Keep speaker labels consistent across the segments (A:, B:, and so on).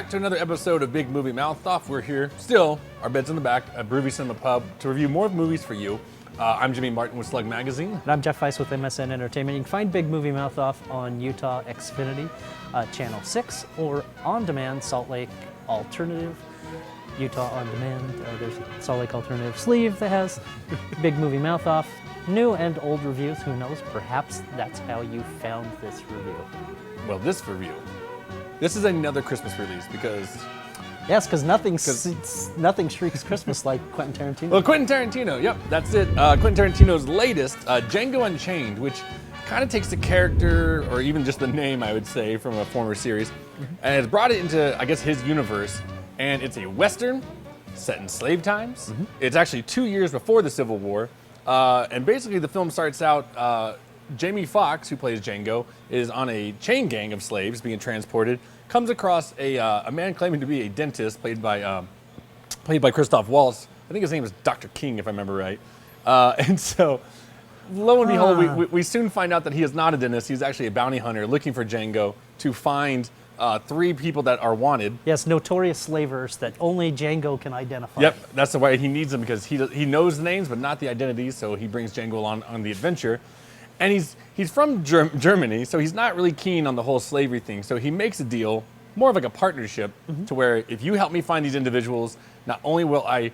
A: back to another episode of Big Movie Mouth Off. We're here, still, our beds in the back, at Groovy Cinema Pub, to review more movies for you. I'm Jimmy Martin with Slug Magazine.
B: And I'm Jeff Weiss with MSN Entertainment. You can find Big Movie Mouth Off on Utah Xfinity, Channel 6, or On Demand, Salt Lake Alternative. Utah On Demand, there's a Salt Lake Alternative sleeve that has Big Movie Mouth Off. New and old reviews, who knows? Perhaps that's how you found this review.
A: Well, this review. This is another Christmas release because...
B: Yes, because nothing shrieks Christmas like Quentin Tarantino.
A: Well, Quentin Tarantino, yep, that's it. Quentin Tarantino's latest, Django Unchained, which kind of takes the character, or even just the name, I would say, from a former series, and has brought it into, I guess, his universe. And it's a Western set in slave times. It's actually 2 years before the Civil War. And basically the film starts out, Jamie Foxx, who plays Django, is on a chain gang of slaves being transported, comes across a man claiming to be a dentist, played by Christoph Waltz. I think his name is Dr. King, if I remember right. And so, lo and behold, we soon find out that he is not a dentist. He's actually a bounty hunter looking for Django to find 3 people that are wanted.
B: Yes, notorious slavers that only Django can identify.
A: Yep, that's the way he needs them, because he knows the names but not the identities, so he brings Django along on the adventure. And he's from Germany, so he's not really keen on the whole slavery thing. So he makes a deal, more of like a partnership, to where if you help me find these individuals, not only will I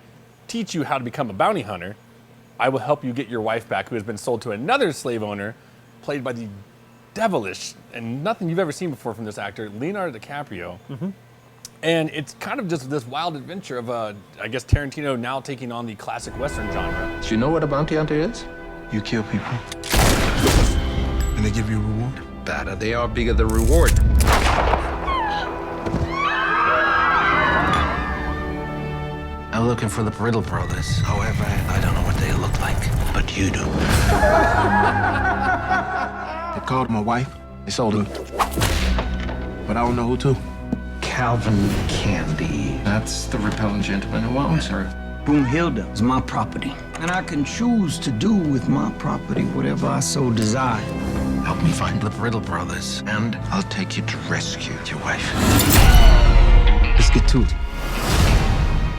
A: teach you how to become a bounty hunter, I will help you get your wife back, who has been sold to another slave owner, played by the devilish and nothing you've ever seen before from this actor, Leonardo DiCaprio. And it's kind of just this wild adventure of, I guess, Tarantino now taking on the classic Western genre.
C: Do you know what a bounty hunter is?
D: You kill people. And they give you a reward?
C: Better they are, bigger the reward.
D: I'm looking for the Riddle brothers. However, I don't know what they look like, but you do. They called my wife. They sold her. But I don't know who to.
E: Calvin Candy.
C: That's the repellent gentleman who owns her.
E: Broomhilda is my property, and I can choose to do with my property whatever I so desire.
D: Help me find the Riddle brothers, and I'll take you to rescue your wife.
E: Let's get to it.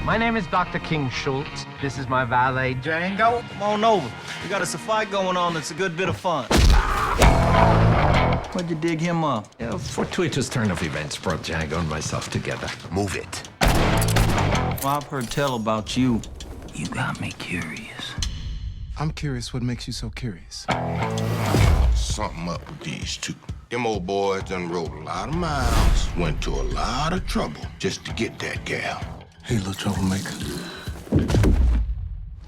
F: My name is Dr. King Schultz. This is my valet, Django.
G: Come on over. We got us a fight going on that's a good bit of fun. Why'd you dig him up?
C: A fortuitous turn of events brought Django and myself together.
D: Move it.
G: Well, I've heard tell about you.
E: You got me curious.
D: I'm curious what makes you so curious.
H: Something up with these two. Them old boys done rode a lot of miles, went to a lot of trouble just to get that gal.
D: Hey, little troublemaker.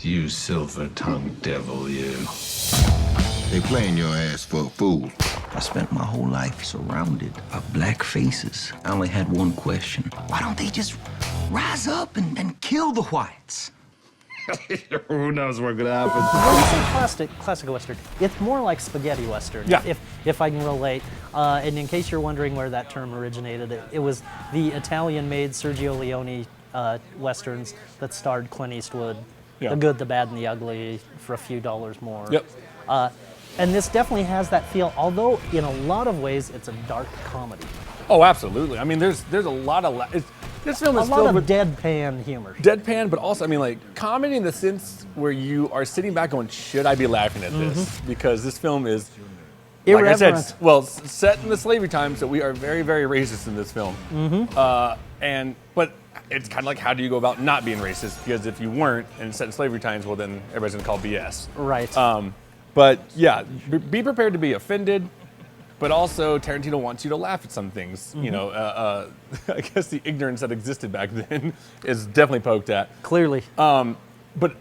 C: You silver-tongued devil, you.
H: They playing your ass for a fool.
E: I spent my whole life surrounded by black faces. I only had one question. Why don't they just rise up and kill the whites?
C: Who knows what's gonna happen?
B: When you say classic Western, it's more like spaghetti Western,
A: Yeah.
B: if I can relate. And in case you're wondering where that term originated, it was the Italian-made Sergio Leone Westerns that starred Clint Eastwood,
A: Yeah.
B: the good, the bad, and the ugly, for a few dollars more.
A: Yep.
B: And this definitely has that feel, although in a lot of ways it's a dark comedy.
A: Oh, absolutely. I mean, there's a lot of... this film is
B: A lot
A: filled
B: of
A: with
B: deadpan humor.
A: deadpan, but also, I mean, like, comedy in the sense where you are sitting back going, should I be laughing at this? Because this film is, like I said,
B: Irreverent.
A: well, set in the slavery time, so we are very, very racist in this film. But it's kind of like, how do you go about not being racist? Because if you weren't, and it's set in slavery times, well, then everybody's going to call BS.
B: Right.
A: But yeah, be prepared to be offended, but also Tarantino wants you to laugh at some things. You know, I guess the ignorance that existed back then is definitely poked at.
B: Clearly.
A: But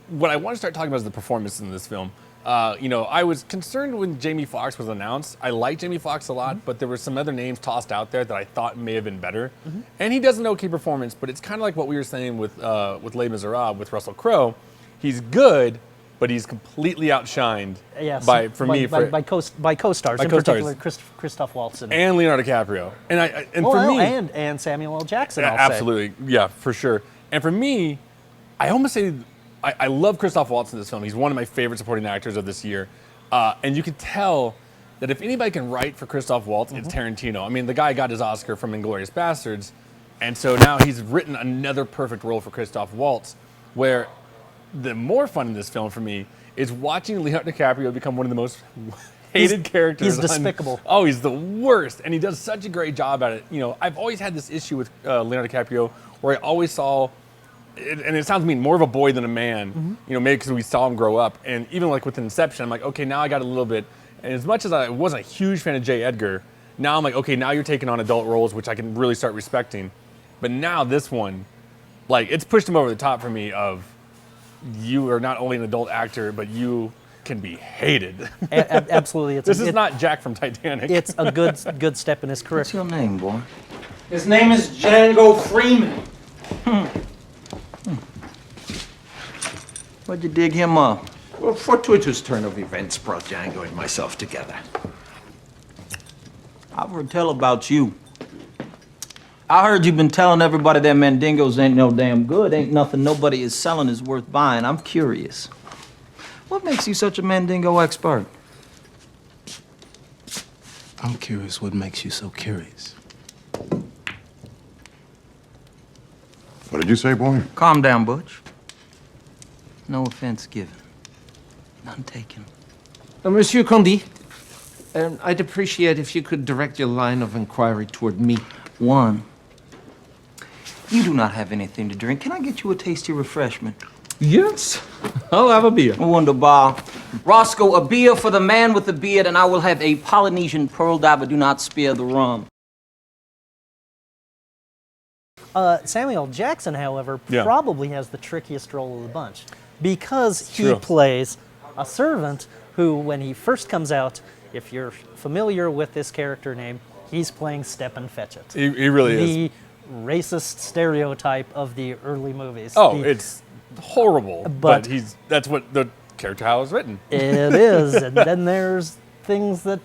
A: what I want to start talking about is the performance in this film. You know, I was concerned when Jamie Foxx was announced. I like Jamie Foxx a lot, but there were some other names tossed out there that I thought may have been better. And he does an okay performance, but it's kind of like what we were saying with Les Miserables with Russell Crowe. He's good, but he's completely outshined
B: Yes.
A: by
B: co-stars, in particular Christoph Waltz
A: and Leonardo DiCaprio. And for me,
B: and Samuel L. Jackson. I'll say.
A: absolutely, yeah, for sure. And for me, I almost say I love Christoph Waltz in this film. He's one of my favorite supporting actors of this year, and you can tell that if anybody can write for Christoph Waltz, it's Tarantino. I mean, the guy got his Oscar from *Inglourious Basterds*, And so now he's written another perfect role for Christoph Waltz, where the more fun in this film for me is watching Leonardo DiCaprio become one of the most hated characters.
B: He's despicable.
A: He's the worst, and he does such a great job at it. You know, I've always had this issue with Leonardo DiCaprio, where I always saw, and it sounds mean, more of a boy than a man. You know, maybe because we saw him grow up, and even like with Inception, I'm like, okay, now I got a little bit. And as much as I wasn't a huge fan of J. Edgar, now I'm like, okay, now you're taking on adult roles, which I can really start respecting. But now this one, like, it's pushed him over the top for me. Of you are not only an adult actor, but you can be hated.
B: Absolutely.
A: This is not Jack from Titanic.
B: It's a good step in his career.
E: What's your name, boy?
G: His name is Django Freeman.
E: Where'd you dig him up?
C: Well, fortuitous turn of events brought Django and myself together.
E: I've heard tell about you. I heard you've been telling everybody that Mandingos ain't no damn good. Ain't nothing nobody is selling is worth buying. I'm curious. What makes you such a Mandingo expert?
I: I'm curious what makes you so curious.
J: What did you say, boy?
E: Calm down, Butch. No offense given. None taken.
F: Monsieur Condé, I'd appreciate if you could direct your line of inquiry toward me.
E: One, you do not have anything to drink. Can I get you a tasty refreshment?
F: Yes, I'll have a beer.
E: Wunderbar. Roscoe, a beer for the man with the beard, and I will have a Polynesian pearl diver. Do not spare the rum.
B: Samuel Jackson, however,
A: Yeah.
B: probably has the trickiest role of the bunch because he
A: true.
B: plays a servant who, when he first comes out, if you're familiar with this character name, he's playing Stepin Fetchit.
A: He really is.
B: The racist stereotype of the early movies.
A: It's horrible, but
B: But-
A: that's what the character how it's written.
B: It is, and then there's things that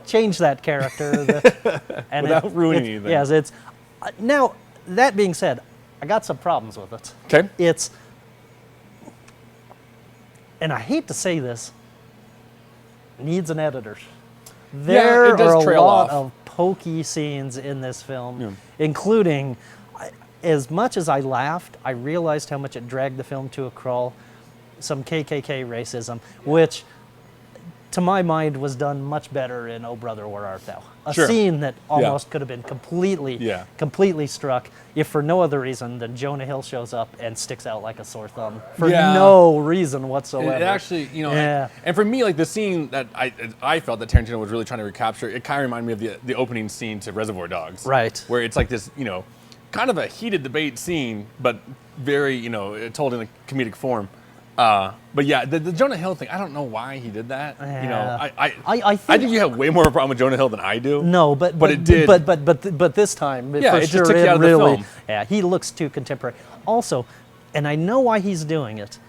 B: change that character. And
A: Without ruining anything.
B: Yes, it's now. That being said, I got some problems with it.
A: Okay.
B: It's, and I hate to say this, needs an editor. There
A: it does
B: are a
A: trail
B: lot
A: off.
B: of pokey scenes in this film, including, as much as I laughed, I realized how much it dragged the film to a crawl. Some KKK racism, which, to my mind, was done much better in Oh Brother, Where Art Thou? A
A: Sure.
B: scene that almost could have been completely struck, if for no other reason than Jonah Hill shows up and sticks out like a sore thumb for no reason whatsoever.
A: It actually, you know,
B: Yeah.
A: and for me, like the scene that I felt that Tarantino was really trying to recapture, it kind of reminded me of the opening scene to Reservoir Dogs.
B: Right.
A: Where it's like this, you know, kind of a heated debate scene, but very, you know, told in a comedic form. But yeah, the Jonah Hill thing, I don't know why he did that. You know, I think you have way more of a problem with Jonah Hill than I do.
B: No, but
A: it did.
B: But this time,
A: Yeah,
B: for
A: it just
B: sure,
A: took you out of the
B: really,
A: film.
B: yeah, he looks too contemporary. Also, and I know why he's doing it,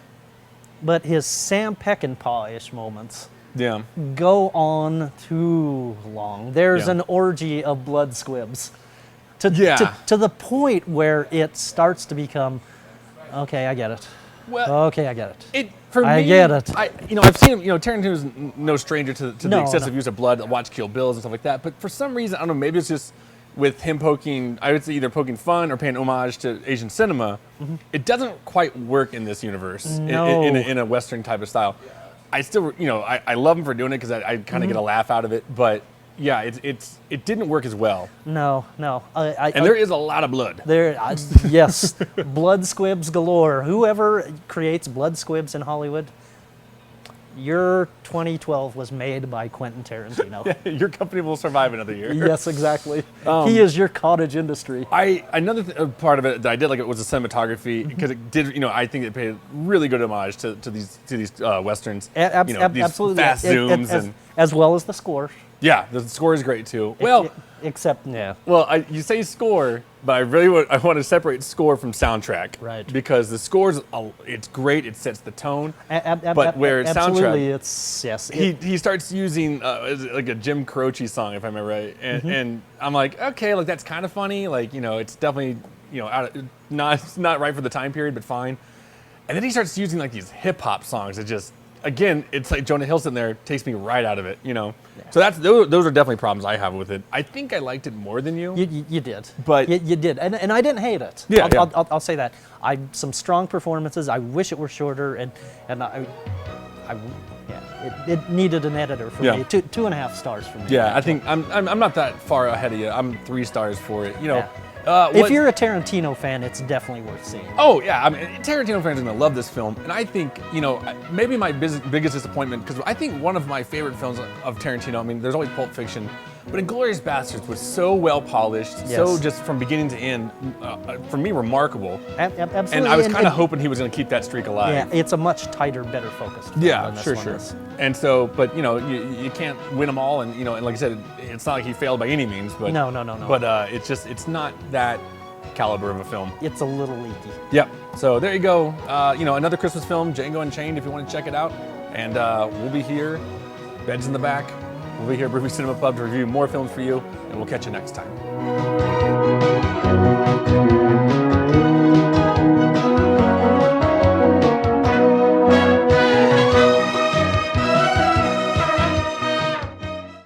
B: but his Sam Peckinpah-ish moments
A: Yeah.
B: go on too long. There's
A: Yeah.
B: an orgy of blood squibs, to the point where it starts to become, okay, I get it.
A: Well,
B: Okay, I get it.
A: For
B: I
A: me,
B: get it.
A: I've seen him. You know, Tarantino's no stranger to the
B: No,
A: excessive
B: no.
A: use of blood. Watch Kill Bills and stuff like that. But for some reason, I don't know. Maybe it's just with him poking. I would say either poking fun or paying homage to Asian cinema. It doesn't quite work in this universe
B: No.
A: in a Western type of style. I still, you know, I love him for doing it because I kind of get a laugh out of it. But yeah, it didn't work as well.
B: No.
A: And there is a lot of blood.
B: Yes, blood squibs galore. Whoever creates blood squibs in Hollywood, your 2012 was made by Quentin Tarantino.
A: Your company will survive another year.
B: Yes, exactly. He is your cottage industry.
A: Another part of it that I did like it was the cinematography because it did, you know, I think it paid really good homage to these westerns. These
B: Absolutely.
A: fast zooms
B: as well as the score.
A: Yeah, the score is great too. Well,
B: except yeah.
A: Well, you say score, but I want to separate score from soundtrack.
B: Right.
A: Because the score's it's great. It sets the tone.
B: But
A: where it's
B: absolutely,
A: soundtrack,
B: it's yes.
A: he starts using like a Jim Croce song, if I remember right, and I'm like, okay, like that's kind of funny. Like, you know, it's definitely, you know, not right for the time period, but fine. And then he starts using like these hip hop songs that just again, it's like Jonah Hill sitting there takes me right out of it, you know. So those are definitely problems I have with it. I think I liked it more than you.
B: You did,
A: But-
B: you did, and I didn't hate it.
A: Yeah,
B: I'll say that. Some strong performances. I wish it were shorter, and it needed an editor for
A: Yeah.
B: me. 2.5 stars for me.
A: Yeah, I think I'm not that far ahead of you. I'm 3 stars for it. You know,
B: If you're a Tarantino fan, it's definitely worth seeing.
A: Oh yeah, I mean, Tarantino fans are gonna love this film, and I think, you know, maybe my biggest disappointment, because I think one of my favorite films of Tarantino, I mean, there's always Pulp Fiction, but Inglourious Basterds was so well polished, so
B: Yes.
A: just from beginning to end, for me, remarkable.
B: Absolutely.
A: And I was kind of hoping he was gonna keep that streak alive.
B: Yeah, it's a much tighter, better focused film
A: Yeah,
B: than this
A: sure,
B: one
A: sure.
B: is.
A: And so, but you know, you can't win them all, and you know, and like I said, it's not like he failed by any means, but
B: No.
A: But it's not that caliber of a film.
B: It's a little leaky.
A: Yep. So there you go. You know, another Christmas film, Django Unchained, if you want to check it out. And we'll be here, beds in the back. We'll be here at Broofy Cinema Pub to review more films for you, and we'll catch you next time.